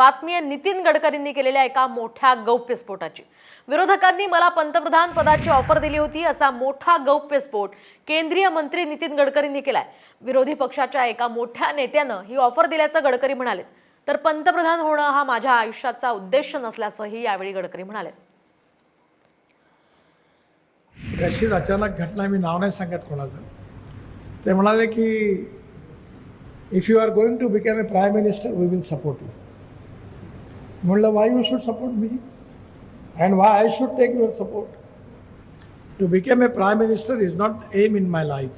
बातमी आहे नितीन गडकरींनी केलेल्या एका मोठ्या गौप्यस्फोटाची। विरोधकांनी मला पंतप्रधान पदाची ऑफर दिली होती असा मोठा गौप्यस्फोट केंद्रीय मंत्री नितीन गडकरींनी केलाय। विरोधी पक्षाच्या एका मोठ्या नेत्यानं ही ऑफर दिल्याचं गडकरी म्हणाले। तर पंतप्रधान होणं हा माझ्या आयुष्याचा उद्देश नसल्याचंही यावेळी गडकरी म्हणाले। अशीच अचानक घटना, मी नाव नाही सांगत कोणाचं, ते म्हणाले की if you are going to become a prime minister we will support you. म्हणलं why you should support me and why I should take your support? To become a prime minister is not aim in my life.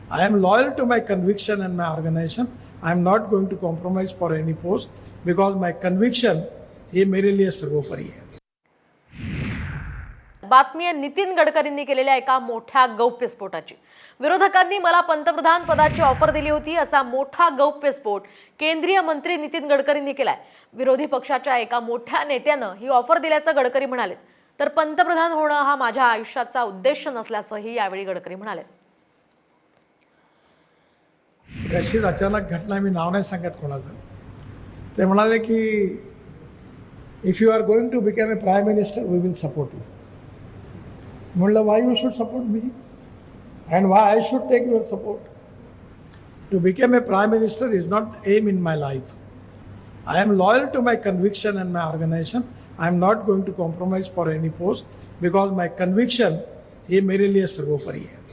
I am loyal to my conviction and my organization. I am not going to compromise for any post because my conviction हे मेरे लिए सर्वोपरि है। बातमी आहे नितीन गडकरींनी केलेल्या एका मोठ्या गौप्यस्फोटाची। विरोधकांनी मला पंतप्रधान पदाची ऑफर दिली होती असा मोठा गौप्यस्फोट केंद्रीय मंत्री नितीन गडकरींनी केलाय। विरोधी पक्षाच्या एका मोठ्या नेत्यानं ही ऑफर दिल्याचं गडकरी म्हणाले। तर पंतप्रधान होणं हा माझ्या आयुष्याचा उद्देश नसल्याचंही यावेळी गडकरी म्हणाले। अशीच अचानक घटना, मी नाव नाही सांगत कोणाचं, ते म्हणाले की if you are going to become a prime minister we will support you. म्हणलं why you should support me and why I should take your support? To become a prime minister is not aim in my life. I am loyal to my conviction and my organization. I am not going to compromise for any post because my conviction हे मेरे लिए सर्वोपरि है।